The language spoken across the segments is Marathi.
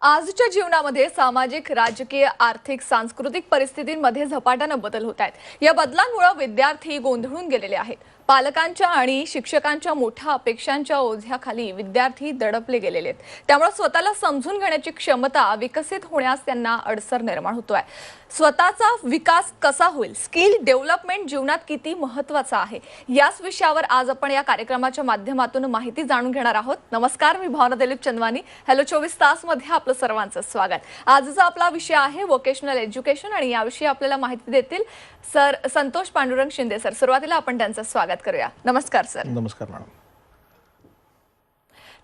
आजच्या जीवनामध्ये सामाजिक, राजकीय, आर्थिक, सांस्कृतिक परिस्थितींमध्ये झपाट्याने बदल होत आहेत। या बदलांमुळे विद्यार्थी गोंधळून गेलेले आहेत। पालकांच्या आणि शिक्षकांच्या मोठ्या अपेक्षांच्या ओझ्याखाली विद्यार्थी दडपले गेलेले आहेत। त्यामुळे स्वतःला समजून घेण्याची क्षमता विकसित होण्यास त्यांना अडसर निर्माण होतोय। स्वतःचा विकास कसा होईल, स्किल डेव्हलपमेंट जीवनात किती महत्त्वाचा आहे, याच विषयावर आज आपण या कार्यक्रमाच्या माध्यमातून माहिती जाणून घेणार आहोत। नमस्कार, मी भावना दिलीप चंदवानी। हॅलो 24 तास मध्ये आपलं सर्वांचं स्वागत। आजचा आपला विषय आहे वोकेशनल एज्युकेशन आणि याविषयी आपल्याला माहिती देतील सर संतोष पांडुरंग शिंदे सर। सुरुवातीला आपण त्यांचं स्वागत करूया। नमस्कार सर। नमस्कार मॅडम।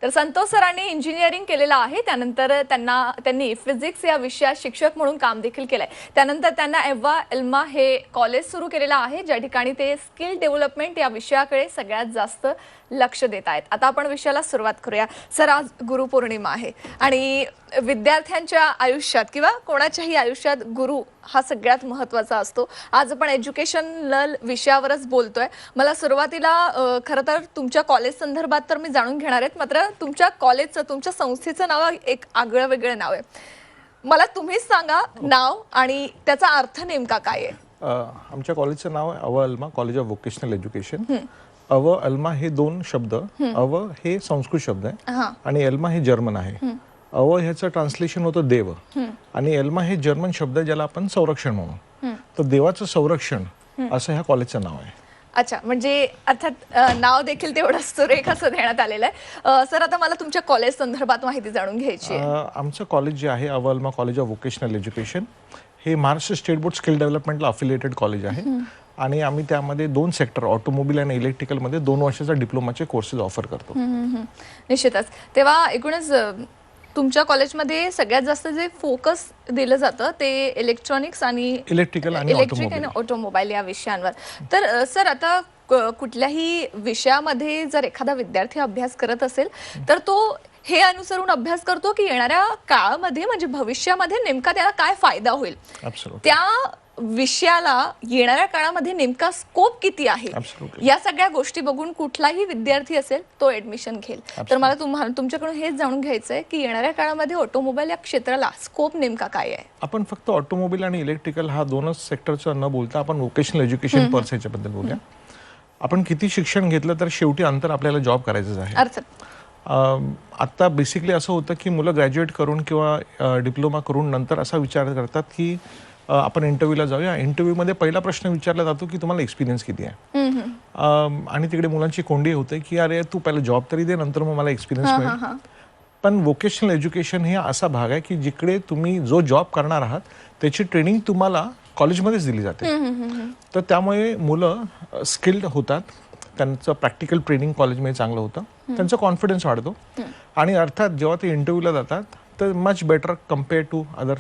तर संतोष सरांनी इंजिनिअरिंग केलेलं आहे, त्यानंतर त्यांनी फिजिक्स या विषयात शिक्षक म्हणून काम देखील केलंय। त्यानंतर त्यांना एव्हा एल्मा हे कॉलेज सुरू केलेलं आहे, ज्या ठिकाणी ते स्किल डेव्हलपमेंट या विषयाकडे सगळ्यात जास्त लक्ष देत आहेत। आता आपण विषयाला सुरुवात करूया। सर, आज गुरुपौर्णिमा आहे आणि विद्यार्थ्यांच्या आयुष्यात किंवा कोणाच्याही आयुष्यात गुरु हा सगळ्यात महत्त्वाचा असतो। आज आपण एज्युकेशनल विषयावरच बोलतोय। मला सुरुवातीला खरं तर तुमच्या कॉलेज संदर्भात तर मी जाणून घेणार आहे, मात्र तुमच्या कॉलेजचं, तुमच्या संस्थेचं नाव एक आगळं वेगळं नाव आहे। मला तुम्हीच सांगा नाव आणि त्याचा अर्थ नेमका काय आहे। आमच्या कॉलेजचं नाव आहे अव्हा अल्मा कॉलेज ऑफ व्होकेशनल एज्युकेशन। अव अल्मा हे दोन शब्द, अव हे संस्कृत शब्द आहे आणि एल्मा हे जर्मन आहे। अव ह्याचं ट्रान्सलेशन होतं देव आणि एल्मा हे जर्मन शब्द ज्याला आपण संरक्षण म्हणू, तर देवाचं संरक्षण असं ह्या कॉलेजचं नाव आहे। अच्छा, म्हणजे अर्थात नाव देखील तेवढंच सुरेख असं देण्यात आलेलं आहे। सर, आता मला तुमच्या कॉलेज संदर्भात माहिती जाणून घ्यायची आहे। आमचं कॉलेज जे आहे अव्हा अल्मा कॉलेज ऑफ व्होकेशनल एज्युकेशन हे महाराष्ट्र स्टेट बोर्ड स्किल डेव्हलपमेंटला अफिलिएटेड कॉलेज आहे आणि आम्ही त्यामध्ये दोन सेक्टर ऑटोमोबाईल आणि इलेक्ट्रिकल मध्ये 2 वर्षाचा डिप्लोमाचे कोर्सेस ऑफर करतो। निश्चितच। तेव्हा एकूणच तुमच्या कॉलेजमध्ये सगळ्यात जास्त जे फोकस दिलं जातं ते इलेक्ट्रॉनिक्स आणि इलेक्ट्रिकल आणि ऑटोमोबाईल या विषयांवर। तर सर, आता कुठल्याही विषयामध्ये जर एखादा विद्यार्थी अभ्यास करत असेल तर तो हे अनुसरून अभ्यास करतो की येणाऱ्या काळामध्ये म्हणजे भविष्यामध्ये नेमका त्याला काय फायदा होईल, त्या विषयाला येणाऱ्या काळामध्ये नेमका स्कोप किती आहे, या सगळ्या गोष्टी बघून कुठलाही विद्यार्थी असेल तो ऍडमिशन घेईल। तर मला तुमच्याकडून हेच जाणून घ्यायचंय की येणाऱ्या काळामध्ये ऑटोमोबाईल या क्षेत्राला स्कोप नेमका काय आहे। आपण फक्त ऑटोमोबाईल आणि इलेक्ट्रिकल हा दोनच सेक्टरचा न बोलता आपण व्होकेशनल एज्युकेशन पर्स याच्याबद्दल बोलूया। आपण किती शिक्षण घेतलं तर शेवटी अंतर आपल्याला जॉब करायचं आहे। अर्थात आता बेसिकली असं होतं की मुलं ग्रॅज्युएट करून किंवा डिप्लोमा करून नंतर असा विचार करतात की आपण इंटरव्ह्यूला जाऊया। इंटरव्ह्यूमध्ये पहिला प्रश्न विचारला जातो की तुम्हाला एक्सपिरियन्स किती आहे, आणि तिकडे मुलांची कोंडी होते की अरे तू पहिला जॉब तरी दे, नंतर मग मला एक्सपिरियन्स मिळेल। पण व्होकेशनल एज्युकेशन हे असा भाग आहे की जिकडे तुम्ही जो जॉब करणार आहात त्याची ट्रेनिंग तुम्हाला कॉलेजमध्येच दिली जाते। तर त्यामुळे मुलं स्किल्ड होतात, त्यांचं प्रॅक्टिकल ट्रेनिंग कॉलेजमध्ये चांगलं होतं, त्यांचा कॉन्फिडन्स वाढतो आणि अर्थात जेव्हा ते इंटरव्ह्यूला जातात तर much better compare to other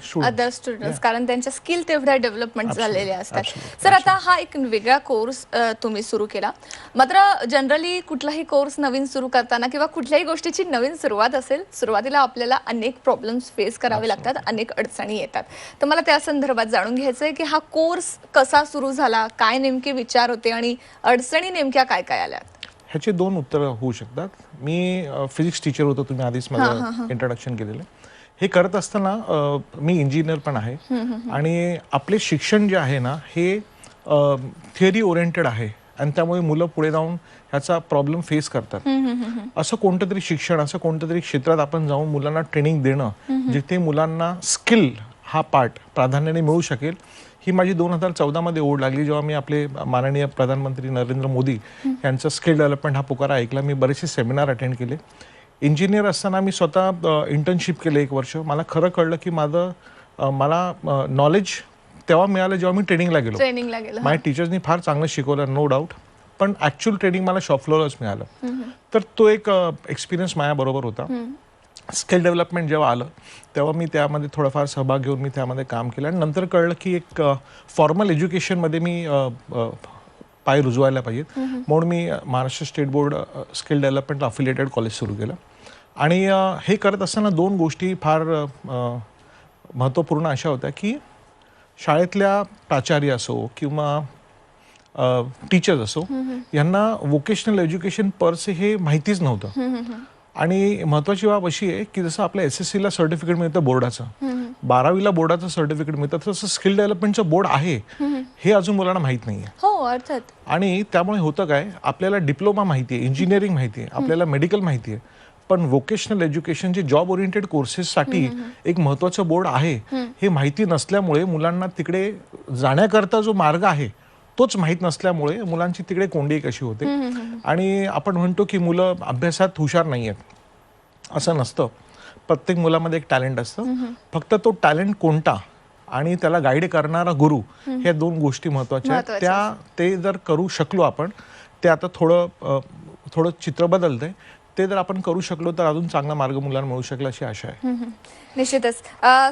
students, कारण त्यांच्या स्किल तेवढ्या डेव्हलपमेंट झालेले असतात। सर, आता हा एक वेगळा कोर्स तुम्ही सुरू केला, मात्र जनरली कुठलाही कोर्स नवीन सुरू करताना किंवा कुठल्याही गोष्टीची नवीन सुरुवात असेल, सुरुवातीला आपल्याला अनेक प्रॉब्लेम्स फेस करावे लागतात, अनेक अडचणी येतात। तर मला त्या संदर्भात जाणून घ्यायचंय की हा कोर्स कसा सुरू झाला, काय नेमके विचार होते आणि अडचणी नेमक्या काय काय आल्या। ह्याचे 2 उत्तर होऊ शकतात। मी फिजिक्स टीचर होतो, तुम्ही आधीच माझं इंट्रोडक्शन केलेलं। हे करत असताना मी इंजिनियर पण आहे आणि आपले शिक्षण जे आहे ना हे थिअरी ओरिएंटेड आहे आणि त्यामुळे मुलं पुढे जाऊन ह्याचा प्रॉब्लेम फेस करतात। असं कोणतं तरी शिक्षण, असं कोणतं तरी क्षेत्रात आपण जाऊन मुलांना ट्रेनिंग देणं जिथे मुलांना स्किल हा पार्ट प्राधान्याने मिळू शकेल, ही माझी 2014 मध्ये ओढ लागली जेव्हा मी आपले माननीय प्रधानमंत्री नरेंद्र मोदी यांचा स्किल डेव्हलपमेंट हा पुकारा ऐकला। मी बरेचसे सेमिनार अटेंड केले। इंजिनियर असताना मी स्वतः इंटर्नशिप केले 1 वर्ष। मला खरं कळलं की मला नॉलेज तेव्हा मिळालं जेव्हा मी ट्रेनिंगला गेलो। माझ्या टीचर्सनी फार चांगलं शिकवलं, नो डाऊट, पण ऍक्च्युअल ट्रेनिंग मला शॉप फ्लोअरच मिळालं। तर तो एक एक्सपिरियन्स माझ्याबरोबर होता। स्किल डेव्हलपमेंट जेव्हा आलं तेव्हा मी त्यामध्ये थोडाफार सहभाग घेऊन मी त्यामध्ये काम केलं आणि नंतर कळलं की एक फॉर्मल एज्युकेशनमध्ये मी पाय रुजवायला पाहिजेत, म्हणून मी Maharashtra state board skill development affiliated college सुरू केलं। आणि हे करत असताना 2 गोष्टी फार महत्त्वपूर्ण अशा होत्या की शाळेतल्या प्राचार्य असो किंवा टीचर्स असो यांना व्होकेशनल एज्युकेशन पर्स हे माहितीच नव्हतं। आणि महत्वाची बाब अशी आहे की जसं आपल्या SSC ला सर्टिफिकेट मिळतं बोर्डाचं, 12वी ला बोर्डाचं सर्टिफिकेट मिळतं, तसं स्किल डेव्हलपमेंटचं बोर्ड आहे हे अजून मुलांना माहीत नाहीये. हो अर्थात. आणि त्यामुळे होतं काय, आपल्याला डिप्लोमा माहिती आहे, इंजिनिअरिंग माहिती आहे, आपल्याला मेडिकल माहिती आहे, पण व्होकेशनल एज्युकेशन जे जॉब ओरिएंटेड कोर्सेससाठी एक महत्वाचं बोर्ड आहे हे माहिती नसल्यामुळे मुलांना तिकडे जाण्याकरता जो मार्ग आहे तोच माहीत नसल्यामुळे मुलांची तिकडे कोंडी कशी होते. आणि आपण म्हणतो की मुलं अभ्यासात हुशार नाही आहेत, असं नसतं. प्रत्येक मुलामध्ये एक टॅलेंट असतं, फक्त तो टॅलेंट कोणता आणि त्याला गाईड करणारा गुरु, ह्या दोन गोष्टी महत्वाच्या आहेत. ते जर करू शकलो आपण, ते आता थोडं चित्र बदलतंय, ते जर आपण करू शकलो तर अजून चांगला मार्ग मुलांना मिळू शकेल अशी आशा आहे. निश्चितच.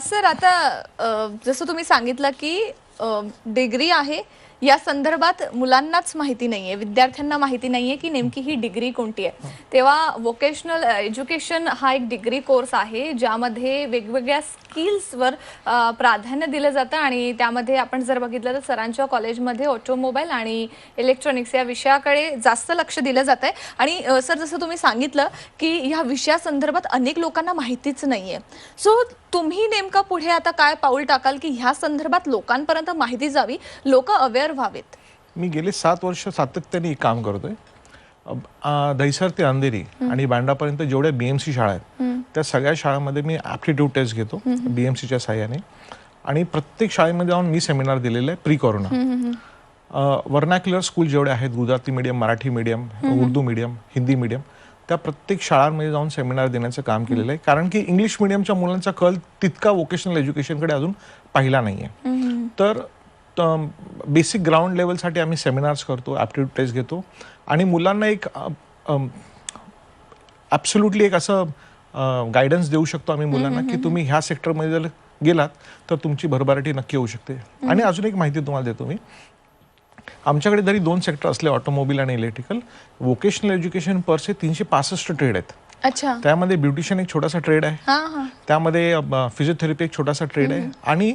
सर आता जसं तुम्ही सांगितलं की डिग्री आहे या संदर्भात मुलांनाच माहिती नाहीये, विद्यार्थ्यांना माहिती नाहीये की नेमकी ही डिग्री कोणती आहे. तेव्हा व्होकेशनल एज्युकेशन हा एक डिग्री कोर्स आहे ज्यामध्ये वेगवेगळ्या स्किल्सवर प्राधान्य दिलं जातं आणि त्यामध्ये आपण जर बघितलं तर सरांच्या कॉलेजमध्ये ऑटोमोबाईल आणि इलेक्ट्रॉनिक्स या विषयाकडे जास्त लक्ष दिलं जात आहे. आणि सर जसं तुम्ही सांगितलं की ह्या विषयासंदर्भात अनेक लोकांना माहितीच नाहीये. सो तुम्ही नेमका पुढे आता काय पाऊल टाकाल की ह्या संदर्भात लोकांपर्यंत माहिती जावी, लोक अवेअर व्हावेत? मी गेले 7 वर्ष सातत्याने काम करतोय. दहिसर ते अंधेरी आणि बांडापर्यंत जेवढ्या BMC शाळा आहेत त्या सगळ्या शाळांमध्ये मी ॲप्टिट्यूड टेस्ट घेतो BMCच्या साह्याने. आणि प्रत्येक शाळेमध्ये जाऊन मी सेमिनार दिलेलं आहे प्री कोरोना. वर्नाक्युलर स्कूल जेवढे आहेत, Gujarati medium, Marathi medium, Urdu medium, Hindi medium, त्या प्रत्येक शाळांमध्ये जाऊन सेमिनार देण्याचं काम केलेलं आहे. कारण की इंग्लिश मिडियमच्या मुलांचा कल तितका व्होकेशनल एज्युकेशनकडे अजून पाहिला नाहीये. तर बेसिक ग्राउंड लेवलसाठी आम्ही सेमिनार्स करतो, ॲप्टिट्यूड टेस्ट घेतो आणि मुलांना एक ॲब्सोल्युटली एक असं गायडन्स देऊ शकतो आम्ही मुलांना की तुम्ही ह्या सेक्टरमध्ये जर गेलात तर तुमची भरभराटी नक्की होऊ शकते. आणि अजून एक माहिती तुम्हाला देतो मी, आमच्याकडे जरी 2 सेक्टर असले, ऑटोमोबाईल आणि इलेक्ट्रिकल, व्होकेशनल एज्युकेशन परसे 365 ट्रेड आहेत. अच्छा. त्यामध्ये ब्युटिशियन एक छोटासा ट्रेड आहे, त्यामध्ये फिजिओथेरपी एक छोटासा ट्रेड आहे, आणि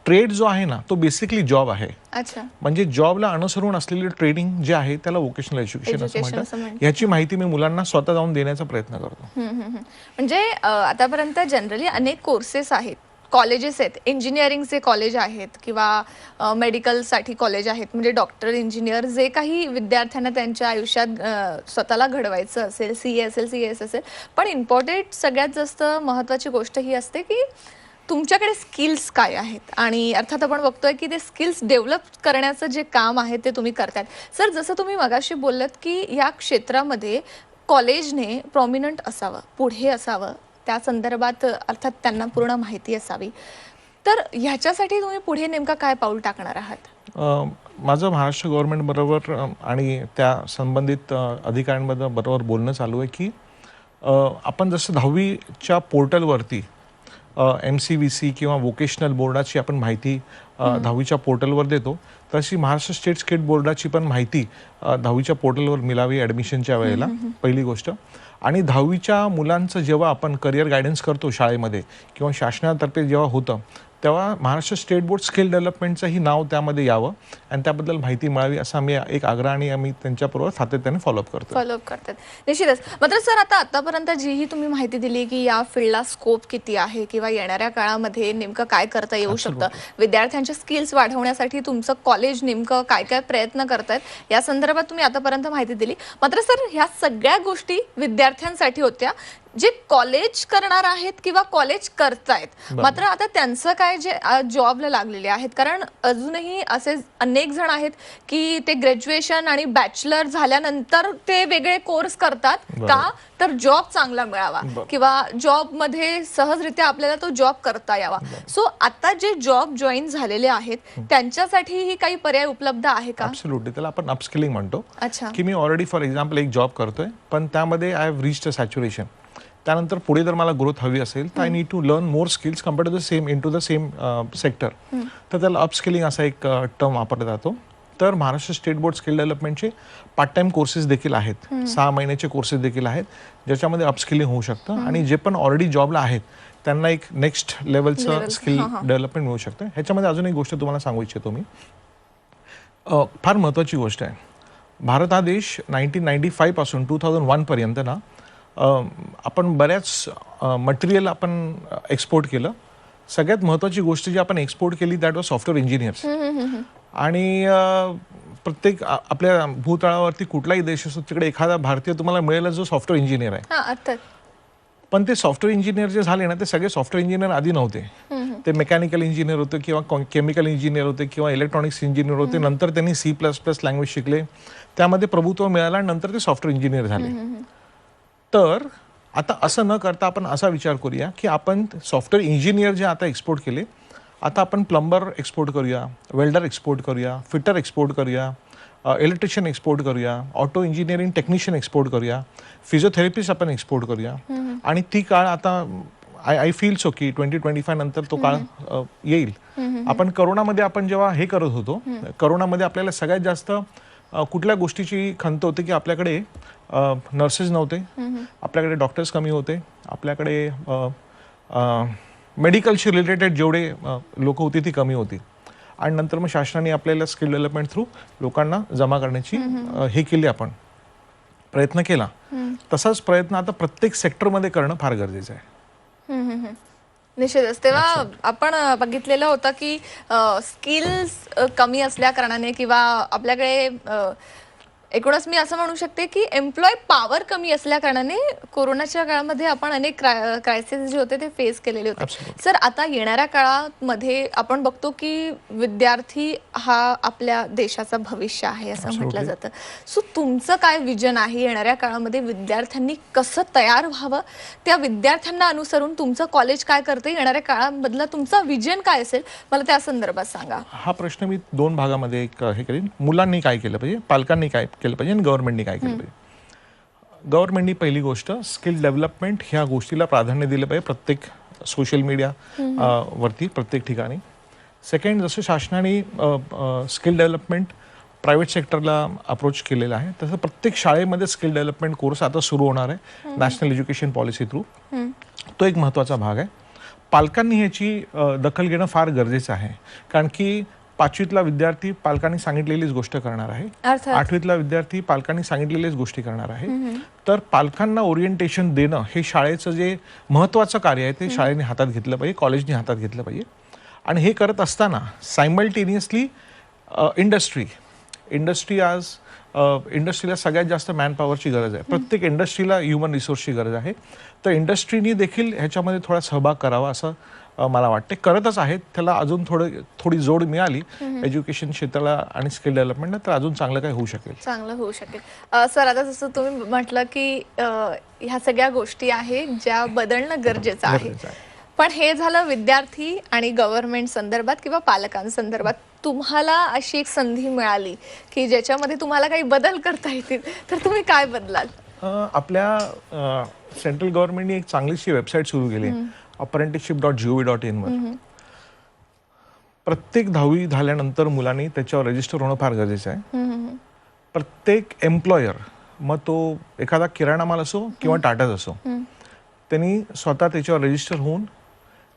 ट्रेड जो आहे ना तो बेसिकली जॉब आहे. अच्छा. म्हणजे जॉबला अनुसरून असलेली ट्रेडिंग जे आहे त्याला व्होकेशनल एज्युकेशन असं म्हणतात. याची माहिती मी मुलांना स्वतः जाऊन देण्याचा प्रयत्न करतो. म्हणजे आतापर्यंत जनरली अनेक कोर्सेस आहेत, कॉलेजेस आहेत, इंजिनिअरिंगचे कॉलेज आहेत किंवा मेडिकलसाठी कॉलेज आहेत, म्हणजे डॉक्टर, इंजिनियर जे काही विद्यार्थ्यांना त्यांच्या आयुष्यात स्वतःला घडवायचं असेल, CA असेल, CS असेल, पण इम्पॉर्टंट सगळ्यात जास्त महत्त्वाची गोष्ट ही असते की तुमच्याकडे स्किल्स काय आहेत. आणि अर्थात आपण बघतोय की ते स्किल्स डेव्हलप करण्याचं जे काम आहे ते तुम्ही करतायत. सर जसं तुम्ही मगाशी बोललात की या क्षेत्रामध्ये कॉलेजने प्रॉमिनंट असावं, पुढे असावं, त्या संदर्भात अर्थात त्यांना पूर्ण माहिती असावी, तर ह्याच्यासाठी तुम्ही पुढे नेमका काय पाऊल टाकणार आहात? माझं महाराष्ट्र गव्हर्नमेंट बरोबर आणि त्या संबंधित अधिकाऱ्यांबरोबर बोलणं चालू आहे की आपण जसं 10वीच्या पोर्टलवरती MCVC किंवा व्होकेशनल बोर्डाची आपण माहिती 10वीच्या पोर्टलवर देतो, तशी महाराष्ट्र स्टेट स्किल बोर्डाची पण माहिती 10वीच्या पोर्टलवर मिळावी ॲडमिशनच्या वेळेला, पहिली गोष्ट. आणि 10वीच्या मुलांचं जेव्हा आपण करिअर गायडन्स करतो शाळेमध्ये किंवा शासनातर्फे जेव्हा होतं, तेव्हा महाराष्ट्र स्टेट बोर्ड स्किल डेव्हलपमेंटचंही नाव त्यामध्ये यावं आणि त्याबद्दल माहिती मिळावी असा आम्ही एक आग्रह आणि आम्ही त्यांच्याबरोबर सातत्याने फॉलोअप करतात. निश्चितच. मात्र सर आतापर्यंत जीही तुम्ही माहिती दिली की या फील्डला स्कोप किती आहे किंवा येणाऱ्या काळामध्ये नेमकं काय करता येऊ शकतं, विद्यार्थ्यांचे स्किल्स वाढवण्यासाठी तुमचं कॉलेज नेमकं काय काय प्रयत्न करतायत या संदर्भात तुम्ही आतापर्यंत माहिती दिली. मात्र सर ह्या सगळ्या गोष्टी विद्यार्थ्यांसाठी होत्या जे कॉलेज करणार आहेत किंवा कॉलेज करतायत, मात्र आता त्यांचं काय जे जॉबला लागलेले आहेत, कारण अजूनही असे अनेक जण आहेत की ते ग्रॅज्युएशन आणि बॅचलर झाल्यानंतर ते वेगळे कोर्स करतात का तर जॉब चांगला मिळावा किंवा जॉब मध्ये सहजरित्या आपल्याला तो जॉब करता यावा. सो आता जे जॉब जॉईन झालेले आहेत त्यांच्यासाठीही काही पर्याय उपलब्ध आहे का? ॲब्सोल्युटली, त्याला आपण अपस्किलिंग म्हणतो. अच्छा. की मी ऑलरेडी फॉर एक्झाम्पल एक जॉब करतोय, पण त्यामध्ये I have reached a saturation. त्यानंतर पुढे जर मला ग्रोथ हवी असेल तर I need to learn more skills compared to the same into the same sector, तर त्याला अपस्किलिंग असा एक टर्म वापरला जातो. तर महाराष्ट्र स्टेट बोर्ड स्किल डेव्हलपमेंटचे पार्ट टाइम कोर्सेस देखील आहेत, 6 महिन्याचे कोर्सेस देखील आहेत ज्याच्यामध्ये अपस्किलिंग होऊ शकतं आणि जे पण ऑलरेडी जॉबला आहेत त्यांना एक नेक्स्ट लेवलचं स्किल डेव्हलपमेंट मिळू शकतं. ह्याच्यामध्ये अजून एक गोष्ट तुम्हाला सांगू इच्छितो मी, फार महत्त्वाची गोष्ट आहे. भारत हा देश 1995 पासून 2001 पर्यंत ना आपण बऱ्याच मटेरियल आपण एक्सपोर्ट केलं. सगळ्यात महत्त्वाची गोष्ट जी आपण एक्सपोर्ट केली दॅट वॉज सॉफ्टवेअर इंजिनियर्स. आणि प्रत्येक आपल्या भूतळावरती कुठलाही देश असतो तिकडे एखादा भारतीय तुम्हाला मिळेल जो सॉफ्टवेअर इंजिनियर आहे. पण ते सॉफ्टवेअर इंजिनियर जे झाले ना ते सगळे सॉफ्टवेअर इंजिनियर आधी नव्हते. ते मेकॅनिकल इंजिनियर होते किंवा केमिकल इंजिनियर होते किंवा इलेक्ट्रॉनिक्स इंजिनियर होते. नंतर त्यांनी C++ लँग्वेज शिकले, त्यामध्ये प्रभुत्व मिळालं, नंतर ते सॉफ्टवेअर इंजिनियर झाले. तर आता असं न करता आपण असा विचार करूया की आपण सॉफ्टवेअर इंजिनियर जे आता एक्सपोर्ट केले, आता आपण प्लंबर एक्सपोर्ट करूया, वेल्डर एक्सपोर्ट करूया, फिटर एक्सपोर्ट करूया, इलेक्ट्रिशियन एक्सपोर्ट करूया, ऑटो इंजिनिअरिंग टेक्निशियन एक्सपोर्ट करूया, फिजिओथेरपिस्ट आपण एक्सपोर्ट करूया. आणि ती काळ आता आय फील सो की 2025 नंतर तो काळ येईल. आपण करोनामध्ये आपण जेव्हा हे करत होतो, करोनामध्ये आपल्याला सगळ्यात जास्त कुठल्या गोष्टीची खंत होती की आपल्याकडे नर्सेस नव्हते, आपल्याकडे डॉक्टर्स कमी होते, आपल्याकडे मेडिकलशी रिलेटेड जेवढे लोक होती ती कमी होती. आणि नंतर मग शासनाने आपल्याला स्किल डेव्हलपमेंट थ्रू लोकांना जमा करण्याची हे केली, आपण प्रयत्न केला. तसाच प्रयत्न आता प्रत्येक सेक्टरमध्ये करणं फार गरजेचं आहे. निश्चितच. तेव्हा आपण बघितलेलं होतं की स्किल्स कमी असल्या कारणाने किंवा आपल्याकडे एकूणच मी असं म्हणू शकते की एम्प्लॉय पॉवर कमी असल्या कारणाने कोरोनाच्या काळामध्ये आपण अनेक क्रायसिस जे होते ते फेस केलेले होते. सर, आता येणाऱ्या काळामध्ये आपण बघतो की विद्यार्थी हा आपल्या देशाचा भविष्य आहे असं म्हटलं जातं. सो तुमचं काय विजन आहे येणाऱ्या काळामध्ये विद्यार्थ्यांनी कसं तयार व्हावं, त्या विद्यार्थ्यांना अनुसरून तुमचं कॉलेज काय करते, येणाऱ्या काळामधला तुमचा विजन काय असेल, मला त्या संदर्भात सांगा. हा प्रश्न मी 2 भागामध्ये हे करेन. मुलांनी काय केलं पाहिजे, पालकांनी काय केलं पाहिजे आणि गव्हर्नमेंटनी काय केलं पाहिजे. गव्हर्नमेंटनी पहिली गोष्ट स्किल डेव्हलपमेंट ह्या गोष्टीला प्राधान्य दिलं पाहिजे प्रत्येक सोशल मीडिया वरती, प्रत्येक ठिकाणी. सेकंड, जसं शासनाने स्किल डेव्हलपमेंट प्रायव्हेट सेक्टरला अप्रोच केलेला आहे, तसं प्रत्येक शाळेमध्ये स्किल डेव्हलपमेंट कोर्स आता सुरू होणार आहे नॅशनल एज्युकेशन पॉलिसी थ्रू. तो एक महत्त्वाचा भाग आहे. पालकांनी ह्याची दखल घेणं फार गरजेचं आहे, कारण की 5वीतला विद्यार्थी पालकांनी सांगितलेलीच गोष्ट करणार आहे, 8वीतला विद्यार्थी पालकांनी सांगितलेलीच गोष्टी करणार आहे. तर पालकांना ओरिएंटेशन देणं हे शाळेचं जे महत्त्वाचं कार्य आहे ते शाळेने हातात घेतलं पाहिजे, कॉलेजने हातात घेतलं पाहिजे. आणि हे करत असताना सायमल्टेनियसली इंडस्ट्री आज इंडस्ट्रीला सगळ्यात जास्त मॅनपॉवरची गरज आहे. प्रत्येक इंडस्ट्रीला ह्युमन रिसोर्सची गरज आहे. तर इंडस्ट्रीनी देखील ह्याच्यामध्ये थोडा सहभाग करावा असं मला वाटते. करतच आहेत, त्याला अजून थोडी जोड मिळाली एज्युकेशन क्षेत्राला आणि स्किल डेव्हलपमेंटला तर अजून चांगलं काय होऊ शकेल. सर, आता जसं तुम्ही म्हटलं की ह्या सगळ्या गोष्टी आहेत ज्या बदलणं गरजेचं आहे. पण हे झालं विद्यार्थी आणि गव्हर्नमेंट संदर्भात किंवा पालकांसंदर्भात. तुम्हाला अशी एक संधी मिळाली की ज्याच्यामध्ये तुम्हाला काही बदल करता येतील, तर तुम्ही काय बदलाल? आपल्या सेंट्रल गव्हर्नमेंटने एक चांगलीशी वेबसाईट सुरू केली, apprenticeship.gov.in वर. प्रत्येक 10वी झाल्यानंतर मुलांनी त्याच्यावर रजिस्टर होणं फार गरजेचं आहे. प्रत्येक एम्प्लॉयर, मग तो एखादा किराणा माल असो किंवा टाटाच असो, त्यांनी स्वतः त्याच्यावर रजिस्टर होऊन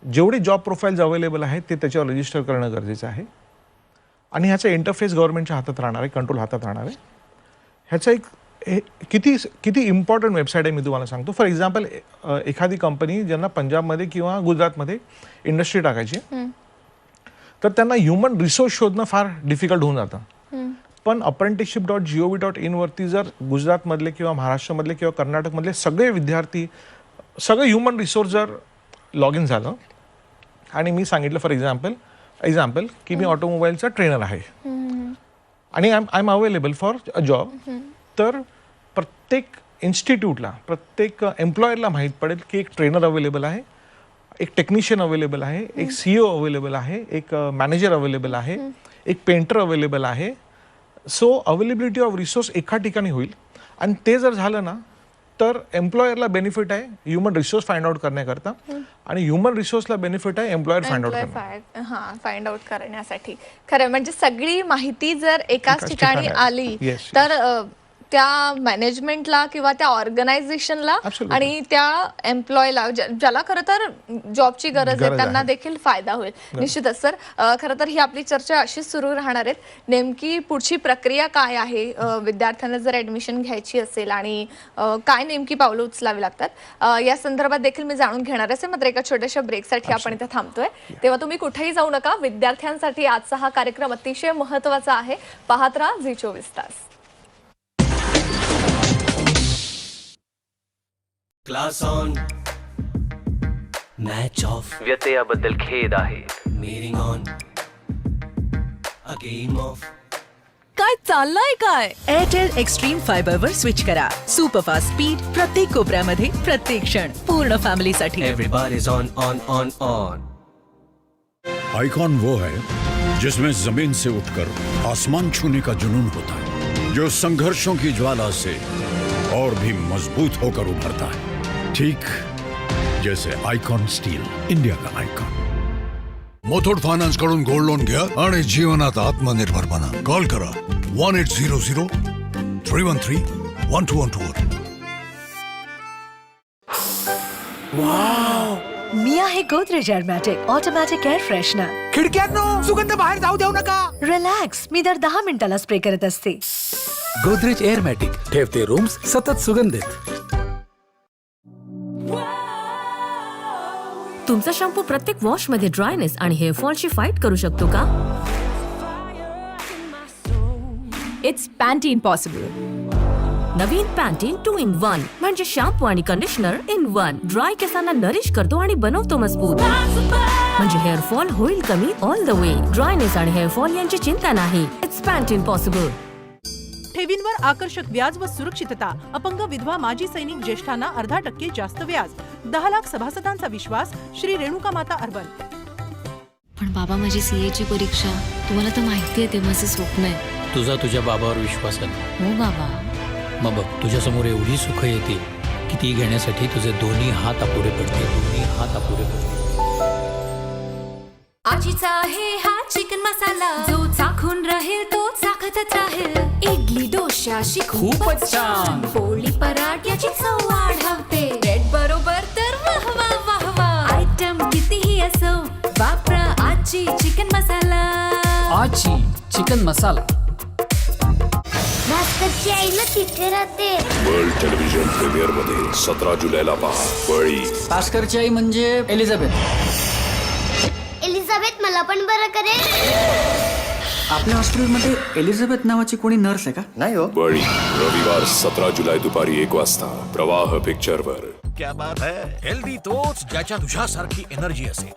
जेवढे जॉब प्रोफाईल्स अवेलेबल आहेत ते त्याच्यावर रजिस्टर करणं गरजेचं आहे. आणि ह्याचा इंटरफेस गव्हर्नमेंटच्या हातात राहणार आहे, कंट्रोल हातात राहणार आहे. ह्याचा एक किती इम्पॉर्टंट वेबसाईट आहे मी तुम्हाला सांगतो. फॉर एक्झाम्पल, एखादी कंपनी ज्यांना पंजाबमध्ये किंवा गुजरातमध्ये इंडस्ट्री टाकायची, तर त्यांना ह्युमन रिसोर्स शोधणं फार डिफिकल्ट होऊन जातं. पण apprenticeship.gov.in वरती जर गुजरातमधले किंवा महाराष्ट्रामधले किंवा कर्नाटकमधले सगळे विद्यार्थी, सगळे ह्युमन रिसोर्स जर लॉग इन झालं आणि मी सांगितलं फॉर एक्झाम्पल की मी ऑटोमोबाईलचा ट्रेनर आहे आणि I am available for a job, तर प्रत्येक इन्स्टिट्यूटला, प्रत्येक एम्प्लॉयरला माहीत पडेल की एक ट्रेनर अवेलेबल आहे, एक टेक्निशियन अवेलेबल आहे, एक CEO अवेलेबल आहे, एक मॅनेजर अवेलेबल आहे, एक पेंटर अवेलेबल आहे. सो अवेलेबिलिटी ऑफ रिसोर्स एका ठिकाणी होईल. आणि ते जर झालं ना तर एम्प्लॉयरला बेनिफिट आहे ह्युमन रिसोर्स फाइंड आउट करण्याकरता, आणि ह्युमन रिसोर्सला बेनिफिट आहे एम्प्लॉयर फाइंड आउट करण्यासाठी. खरं म्हणजे सगळी माहिती जर एकाच ठिकाणी आली तर त्या मॅनेजमेंटला किंवा त्या ऑर्गनायझेशनला Absolutely. आणि त्या एम्प्लॉयला ज्याला खरं तर जॉबची गरज आहे त्यांना देखील फायदा होईल. निश्चितच सर, खरं तर ही आपली चर्चा अशीच सुरू राहणार आहे. नेमकी पुढची प्रक्रिया काय आहे, विद्यार्थ्यांना जर ऍडमिशन घ्यायची असेल आणि काय नेमकी पावलं उचलावी लागतात या संदर्भात देखील मी जाणून घेणार असेल. मात्र एका छोट्याशा ब्रेकसाठी आपण इथे थांबतोय, तेव्हा तुम्ही कुठेही जाऊ नका. विद्यार्थ्यांसाठी आजचा हा कार्यक्रम अतिशय महत्त्वाचा आहे. पाहत राहा झी24 तास. क्लास ऑन मॅच ऑफ व्यत्ययाबद्दल खेद आहे. Meeting on a game of. काय चाललंय काय? एअरटेल एक्स्ट्रीम फायबर वर स्विच करा. सुपरफास्ट स्पीड प्रत्येक कोपऱ्यामध्ये प्रत्येक क्षण पूर्ण फॅमिलीसाठी. Everybody's on on on on. Icon वो है जिसमें जमीन से उठकर आसमान छूने का जुनून होता है, जो संघर्षों की ज्वाला से और भी मजबूत होकर उभरता है, ठीक जैसे आइकॉन स्टील, इंडिया का आइकॉन. मुथूट फायनान्स कडून गोल्ड लोन घ्या आणि जीवनात आत्मनिर्भर बना. कॉल करा 1800-313-1212. मी आहे गोदरेज एअरमॅटिक ऑटोमॅटिक एअर फ्रेशनर. खिडक्यांनो सुगंध बाहेर जाऊ देऊ नका. रिलॅक्स, मी दर 10 मिनिटाला स्प्रे करत असते. गोदरेज एअरमॅटिक ठेवते रूम्स सतत सुगंधित. तुमचा शॅम्पू प्रत्येक वॉश मध्ये ड्रायनेस आणि हेअरफॉलची फाईट करू शकतो का? It's Pantene possible. Naveen Pantene 2 in 1 म्हणजे शॅम्पू आणि कंडिशनर इन 1. ड्राय केसांना नरिश करतो आणि बनवतो मजबूत. म्हणजे हेअरफॉल होईल कमी ऑल द वे. ड्रायनेस आणि हेअरफॉल यांची चिंता नाही. It's Pantene possible. ठेवींवर आकर्षक व्याज व सुरक्षितता. अपंग विधवा माजी सैनिक ज्येष्ठांना 10% जास्त व्याज. 10 लाख सभासदांचा विश्वास. श्री रेणुका माता अर्बन. पण बाबा, माझी सीएची परीक्षा तुम्हाला तर माहिती आहे, ते माझं स्वप्न आहे. तुझा तुझ्या बाबावर विश्वास आहे. हो बाबा. मग बघ, तुझ्यासमोर एवढी सुख येते की ती घेण्यासाठी तुझे दोन्ही हात अपुरे पडते. दोन्ही हात अपुरे पडते. आजीचा आहे हा चिकन मसाला, जो चाखून राहील तो चाखतच राहील. इडली डोशाशी खूपच छान. पोळी पराठ्याची चव वाढवते. ब्रेड बरोबर तर वाह वाह वाह वाह. आयटम कितीही असो, वापरा आजी चिकन मसाला. आजी चिकन मसाला. भास्करची आई ना तिथे राहते. वर्ल्ड टेलिव्हिजन प्रीमियर मध्ये 17 जुलैला पहा बळी. भास्करची आई म्हणजे एलिझाबेथ. एलिझाबेथ मला पण बरं करेल. आपल्या हॉस्पिटलमध्ये एलिझाबेथ नावाची कोणी नर्स आहे का? नाही हो. बळी रविवार 17 जुलै दुपारी 1 वाजता प्रवाह पिक्चरवर. क्या बात है. हेल्दी तोच ज्याच्यात तुझ्यासारखी एनर्जी असेल.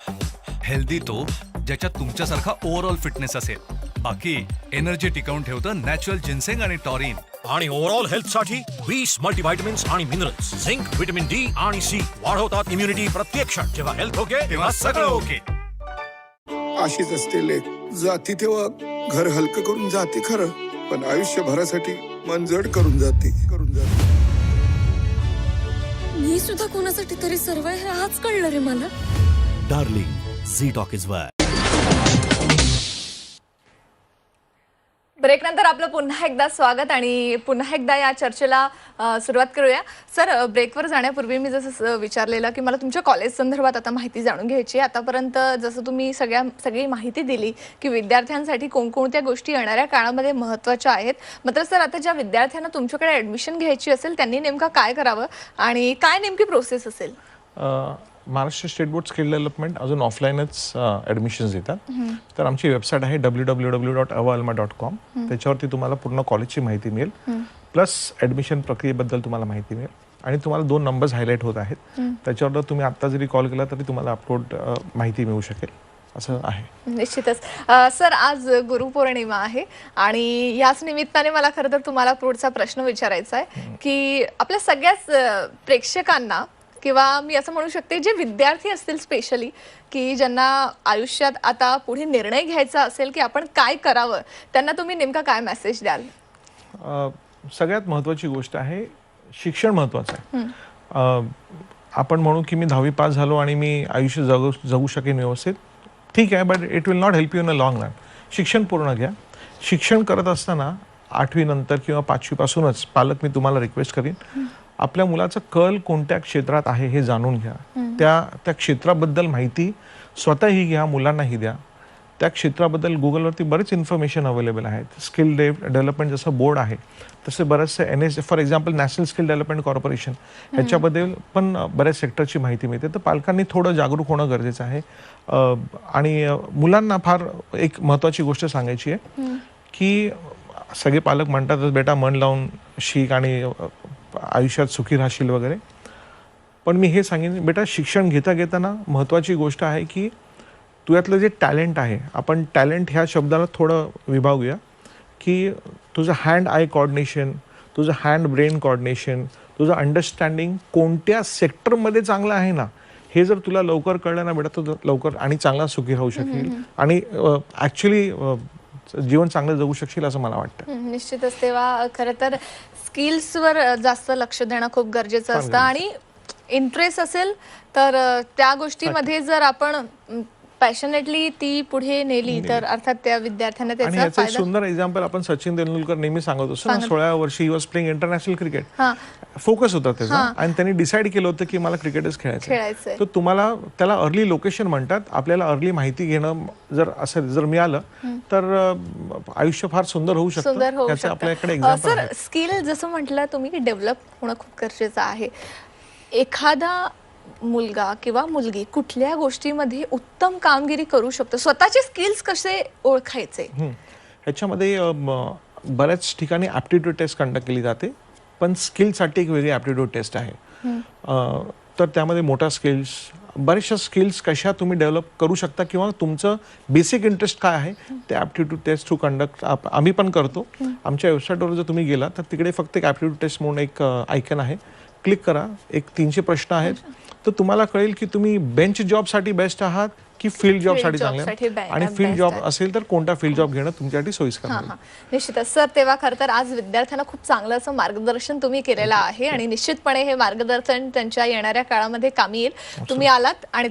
हेल्दी तो ज्याच्यात तुमच्यासारखा ओव्हरऑल फिटनेस असेल. बाकी एनर्जी टिकवून ठेवतं नॅचरल जिन्सेंग आणि टॉरिन. आणि ओव्हरऑल हेल्थ साठी 20 मल्टीव्हिटॅमिन्स आणि मिनरल्स. झिंक, व्हिटॅमिन डी आणि सी वाढवतात इम्युनिटी. प्रत्येक क्षण जेव्हा हेल्थ ओके तेव्हा सगळं ओके. अशीच असते लेख. जाती तेव्हा घर हलकं करून जाते खरं, पण आयुष्यभरासाठी मन जड करून जाते. मी सुद्धा कोणासाठी तरी सर्व हे आज कळलं रे मला. डार्लिंग, झी टॉकीज वर. ब्रेक नंतर आपलं पुन्हा एकदा स्वागत आणि पुन्हा एकदा या चर्चेला सुरुवात करूया. सर, ब्रेकवर जाण्यापूर्वी मी जसं विचारलेलं की मला तुमच्या कॉलेज संदर्भात आता माहिती जाणून घ्यायची. आतापर्यंत जसं तुम्ही सगळी माहिती दिली की विद्यार्थ्यांसाठी कोणकोणत्या गोष्टी येणाऱ्या काळामध्ये महत्त्वाच्या आहेत. मात्र सर, आता ज्या विद्यार्थ्यांना तुमच्याकडे ॲडमिशन घ्यायची असेल त्यांनी नेमकं काय करावं आणि काय नेमकी प्रोसेस असेल? Maharashtra state board skill development अजून ऑफलाईनच ॲडमिशन्स देतात. तर आमची वेबसाईट आहे www.avaalma.com. त्याच्यावरती तुम्हाला पूर्ण कॉलेजची माहिती मिळेल, प्लस ॲडमिशन प्रक्रियेबद्दल तुम्हाला माहिती मिळेल. आणि तुम्हाला 2 नंबर्स हायलाईट होत आहेत, त्याच्यावर तुम्ही आत्ता जरी कॉल केला तरी तुम्हाला अपलोड माहिती मिळू शकेल. असं आहे. निश्चितच. सर, आज गुरुपौर्णिमा आहे आणि याच निमित्ताने मला खरं तर तुम्हाला पुढचा प्रश्न विचारायचा आहे की आपल्या सगळ्याच प्रेक्षकांना किंवा मी असं म्हणू शकते जे विद्यार्थी असतील स्पेशली की ज्यांना आयुष्यात आता पुढे निर्णय घ्यायचा असेल की आपण काय करावं, त्यांना तुम्ही नेमका काय मेसेज द्याल? सगळ्यात महत्त्वाची गोष्ट आहे शिक्षण महत्त्वाचं आहे. आपण म्हणू की मी 10वी पास झालो आणि मी आयुष्य जगू शकेन व्यवस्थित, ठीक आहे, but it will not help you in a long run. शिक्षण पूर्ण घ्या. शिक्षण करत असताना 8वी नंतर किंवा 5वी पासूनच पालक मी तुम्हाला रिक्वेस्ट करीन, आपल्या मुलाचं कल कोणत्या क्षेत्रात आहे हे जाणून घ्या. त्या क्षेत्राबद्दल माहिती स्वतःही घ्या, मुलांनाही द्या. त्या क्षेत्राबद्दल गुगलवरती बरेच इन्फॉर्मेशन अवेलेबल आहेत. स्किल डेव्हलपमेंट जसं बोर्ड आहे तसे बरेचसे NS for example national skill development corporation ह्याच्याबद्दल पण बऱ्याच सेक्टरची माहिती मिळते. तर पालकांनी थोडं जागरूक होणं गरजेचं आहे. आणि मुलांना फार एक महत्त्वाची गोष्ट सांगायची आहे की सगळे पालक म्हणतात बेटा मन लावून शिक आणि आयुष्यात सुखी राहशील वगैरे, पण मी हे सांगेन बेटा शिक्षण घेताना महत्त्वाची गोष्ट आहे की तुझ्यातलं जे टॅलेंट आहे, आपण टॅलेंट ह्या शब्दाला थोडं विभागूया की तुझं हँड आय कोऑर्डिनेशन, तुझं हँड ब्रेन कोऑर्डिनेशन, तुझं अंडरस्टँडिंग कोणत्या सेक्टरमध्ये चांगलं आहे ना, हे जर तुला लवकर कळलं ना बेटा, तर लवकर आणि चांगला सुखी राहू शकेल आणि ॲक्च्युली जीवन चांगलं जगू शकशील असं मला वाटतं. निश्चितच. तेव्हा खरं तर स्किल्सवर जास्त लक्ष देणं खूप गरजेचं असतं आणि इंटरेस्ट असेल तर त्या गोष्टीमध्ये जर आपण पॅशनेटली ती पुढे नेली तर अर्थात त्या विद्यार्थ्यांना आणि त्याचा याचं एक फायदा. सुंदर एक्झाम्पल आपण सचिन तेंडुलकर नेहमी सांगत असतो ना, 16व्या वर्षी he was playing international cricket. Focus होता त्याचा आणि त्यांनी डिसाईड केलं होतं की मला क्रिकेटच खेळायचं. तर तुम्हाला त्याला अर्ली लोकेशन म्हणतात. आपल्याला अर्ली माहिती घेणं जर असेल, जर मिळालं तर आयुष्य फार सुंदर होऊ शकतं. त्याचं आपल्याकडे एक्झाम्पल सर, स्किल जसं म्हटलं तुम्ही की डेव्हलप होणं खूप गरजेचं आहे. एखादा मुलगा किंवा मुलगी कुठल्या गोष्टीमध्ये उत्तम कामगिरी करू शकतो, स्वतःचे स्किल्स कसे ओळखायचे? ह्याच्यामध्ये बऱ्याच ठिकाणी ॲप्टिट्यूड टेस्ट कंडक्ट केली जाते, पण स्किलसाठी एक वेगळी ॲप्टिट्यूड टेस्ट आहे. तर त्यामध्ये मोठा स्किल्स, बऱ्याचशा स्किल्स कशा तुम्ही डेव्हलप करू शकता किंवा तुमचं बेसिक इंटरेस्ट काय आहे ते ॲप्टिट्यूड टेस्ट थ्रू कंडक्ट आम्ही पण करतो. आमच्या वेबसाईटवर जर तुम्ही गेला तर तिकडे फक्त एक ॲप्टिट्यूड टेस्ट म्हणून एक आयकन आहे, क्लिक करा. एक 300 प्रश्न आहेत, तर तुम्हाला कळेल की तुम्ही बेंच जॉबसाठी बेस्ट आहात की फील्ड जॉबसाठी चांगले आहात, आणि फील्ड जॉब असेल तर कोणता फील्ड जॉब घेणं तुमच्यासाठी सोयीस्कर आहे. निश्चितच सर. तेव्हा खरं तर आज विद्यार्थ्यांना खूप चांगलं असं मार्गदर्शन तुम्ही केलेलं आहे आणि निश्चितपणे हे मार्गदर्शन त्यांच्या येणाऱ्या काळामध्ये कामी येईल. तुम्ही आलात आणि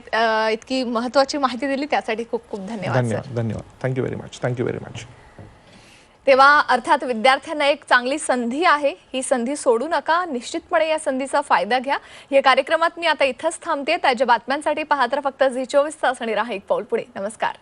इतकी महत्त्वाची माहिती दिली त्यासाठी खूप खूप धन्यवाद. धन्यवाद. Thank you very much. तेव्हा अर्थात विद्यार्थ्यांना एक चांगली संधी आहे, ही संधी सोडू नका. निश्चितपणे या संधीचा फायदा घ्या. या कार्यक्रमात मी आता इथंच थांबते. त्याच्या बातम्यांसाठी पाहत राहा फक्त झी 24 तास आणि राहा एक पाऊल पुढे. नमस्कार.